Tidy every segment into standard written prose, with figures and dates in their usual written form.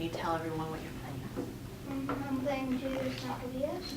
you tell everyone what you're playing? I'm playing Jesus Maccabeus.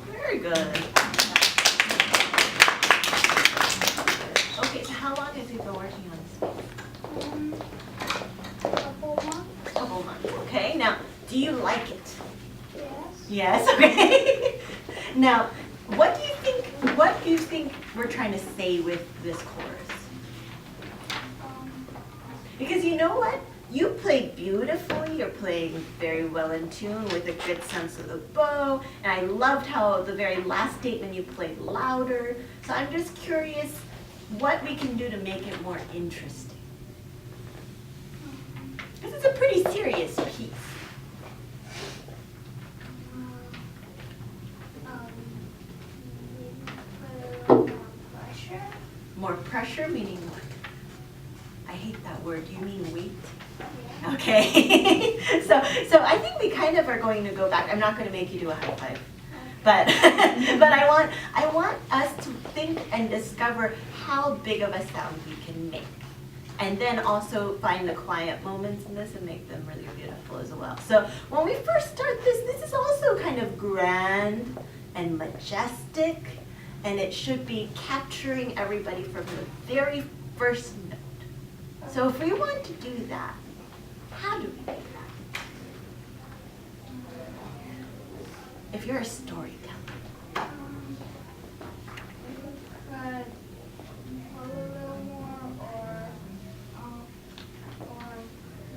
Very good. Okay, so how long has he been working on this? Couple months. Couple months. Okay, now, do you like it? Yes. Yes, okay. Now, what do you think we're trying to say with this chorus? Because you know what? You play beautifully, you're playing very well in tune with a good sense of the bow, and I loved how the very last statement you played louder. So I'm just curious what we can do to make it more interesting. This is a pretty serious piece. Put a little more pressure. More pressure, meaning what? I hate that word. Do you mean weight? Yeah. Okay. so I think we kind of are going to go back. I'm not going to make you do a high five. But but I want us to think and discover how big of a sound we can make. And then also find the quiet moments in this and make them really beautiful as well. So when we first start this is also kind of grand and majestic, and it should be capturing everybody from the very first note. So if we want to do that, how do we do that? If you're a storyteller. Could put a little more or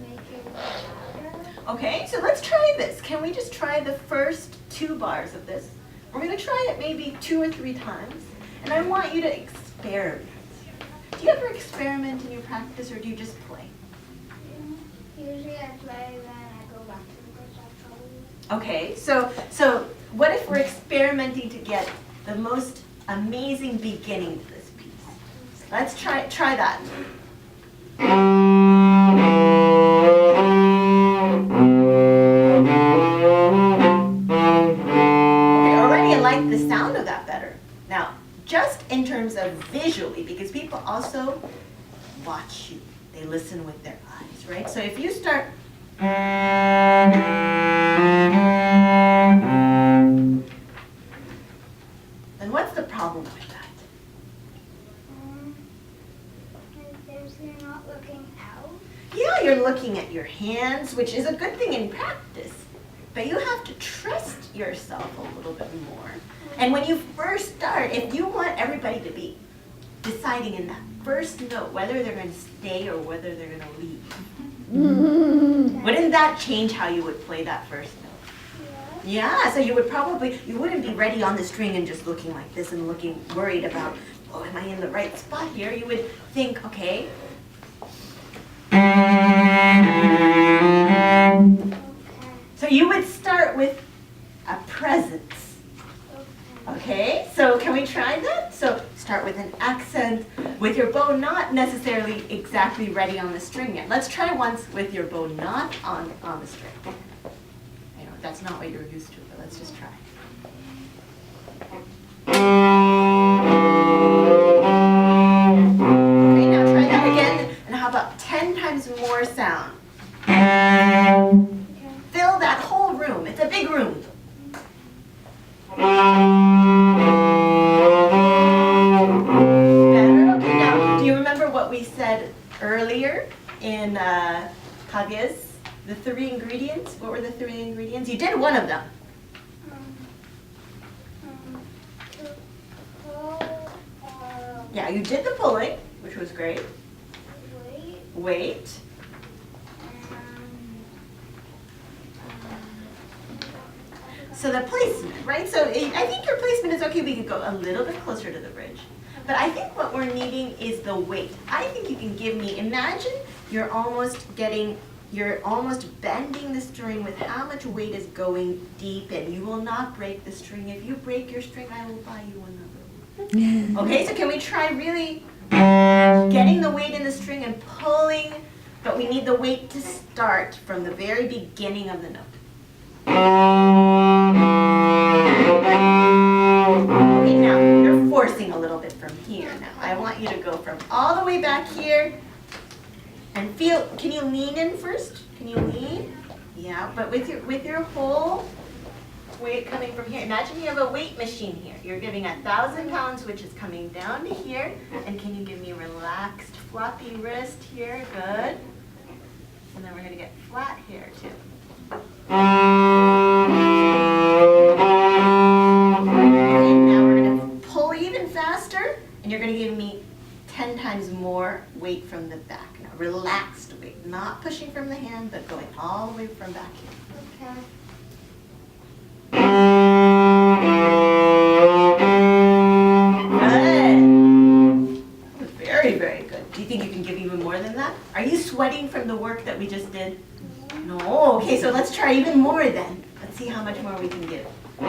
make it louder. Okay, so let's try this. Can we just try the first 2 bars of this? We're going to try it maybe 2 or 3 times, and I want you to experiment. Do you ever experiment in your practice, or do you just play? Usually I play, then I go back to the first actually. Okay, so what if we're experimenting to get the most amazing beginning to this piece? Let's try that. Okay, already I like the sound of that better. Now, just in terms of visually, because people also watch you. They listen with their eyes, right? So if you start, then what's the problem with that? You're not looking out. Yeah, you're looking at your hands, which is a good thing in practice. But you have to trust yourself a little bit more. And when you first start, if you want everybody to be deciding in that first note whether they're going to stay or whether they're going to leave, wouldn't that change how you would play that first note? Yeah, so you wouldn't be ready on the string and just looking like this and looking worried about, oh, am I in the right spot here? You would think, okay. So you would start with a presence. Okay, so can we try that? So start with an accent, with your bow not necessarily exactly ready on the string yet. Let's try once with your bow not on the string. I know that's not what you're used to, but let's just try. Okay, now try that again, and how about 10 times more sound? Fill that whole room. It's a big room. Better? Okay, now, do you remember what we said earlier in Kage's? The 3 ingredients? What were the 3 ingredients? You did one of them. Yeah, you did the pulling, which was great. Wait. Weight. So the placement, right? So I think your placement is okay. We could go a little bit closer to the bridge. But I think what we're needing is the weight. I think you can give me, imagine you're almost bending the string with how much weight is going deep in. You will not break the string. If you break your string, I will buy you another one. Okay, so can we try really getting the weight in the string and pulling, but we need the weight to start from the very beginning of the note. Okay, now you're forcing a little bit from here. Now I want you to go from all the way back here and feel. Can you lean in first? Can you lean? Yeah, but with your whole weight coming from here. Imagine you have a weight machine here. You're giving 1,000 pounds, which is coming down to here. And can you give me a relaxed, floppy wrist here? Good. And then we're going to get flat here too. Okay, now we're going to pull even faster, and you're going to give me 10 times more weight from the back. Now, relaxed weight, not pushing from the hand, but going all the way from back here. Okay. Good. Very, very good. Do you think you can give even more than that? Are you sweating from the work that we just did? No. Okay, so let's try even more then. Let's see how much more we can give. How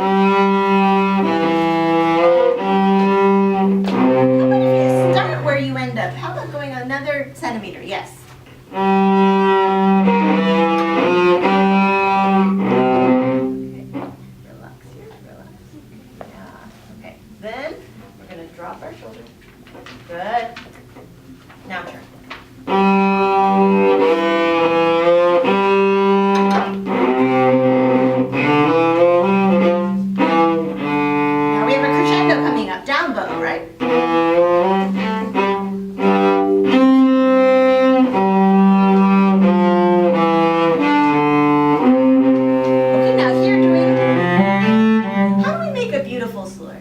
about if you start where you end up? How about going another centimeter? Yes. Then we're going to drop our shoulder. Good. Now turn. Now we have a crescendo coming up. Down bow, right? Okay, now here doing, how do we make a beautiful slur?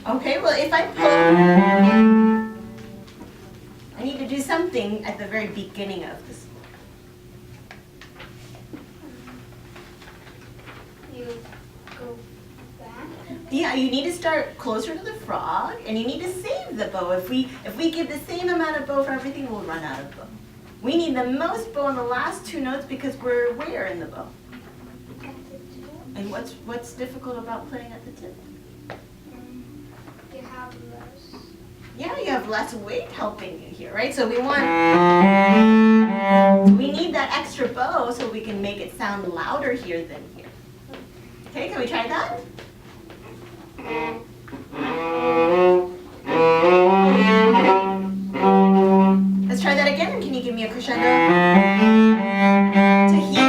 Okay, well if I pull, I need to do something at the very beginning of the slur. You go back. Yeah, you need to start closer to the frog, and you need to save the bow. If we give the same amount of bow for everything, we'll run out of bow. We need the most bow on the last two notes because we're where in the bow? And what's difficult about playing at the tip? You have less. Yeah, you have less weight helping you here, right? So we need that extra bow so we can make it sound louder here than here. Okay, can we try that? Let's try that again. Can you give me a crescendo? To here.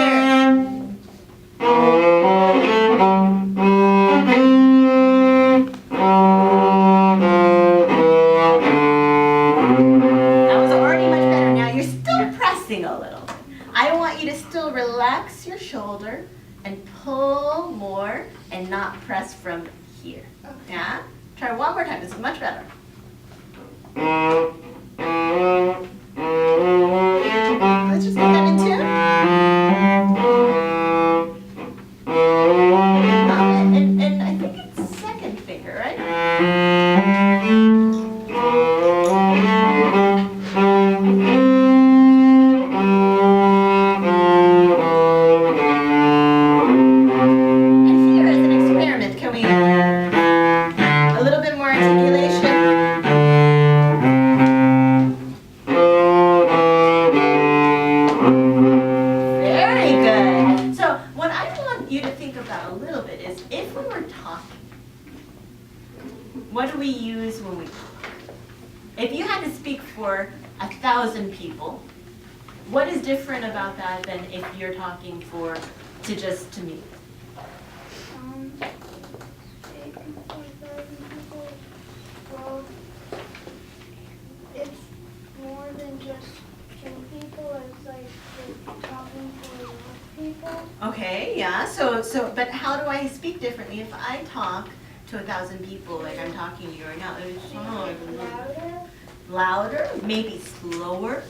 That was already much better. Now you're still pressing a little bit. I want you to still relax your shoulder and pull more and not press from here. Yeah? Try one more time. This is much better. Let's just get that in tune. And I think it's second finger, right? And here as an experiment, can we a little bit more articulation? Very good. So what I want you to think about a little bit is if we were talking, what do we use when we talk? If you had to speak for 1,000 people, what is different about that than if you're talking to me? Speaking for 1,000 people, well, it's more than just 2 people. It's like you're talking for a lot of people. Okay, yeah, but how do I speak differently if I talk to 1,000 people like I'm talking to you right now? Louder. Louder, maybe slower,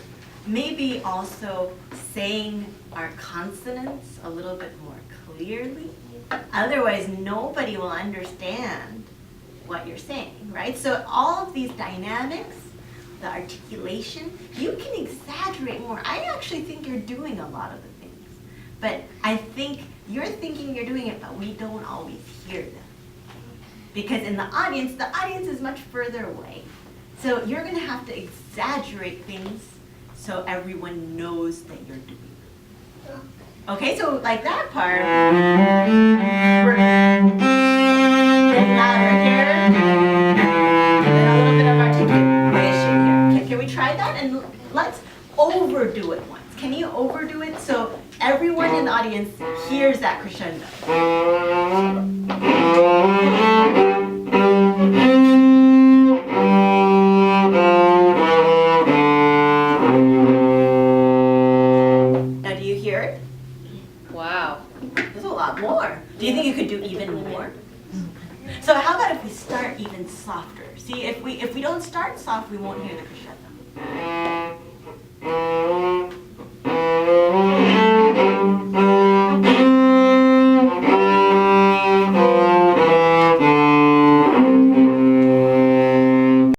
maybe also saying our consonants a little bit more clearly. Otherwise, nobody will understand what you're saying, right? So all of these dynamics, the articulation, you can exaggerate more. I actually think you're doing a lot of the things, but I think you're thinking you're doing it, but we don't always hear them. Because in the audience is much further away. So you're gonna have to exaggerate things so everyone knows that you're doing it. Okay, so like that part, then louder here, and a little bit of articulation here. Can we try that? And let's overdo it once. Can you overdo it so everyone in the audience hears that crescendo? Now do you hear it? Wow. There's a lot more. Do you think you could do even more? So how about if we start even softer? See, if we don't start soft, we won't hear the crescendo.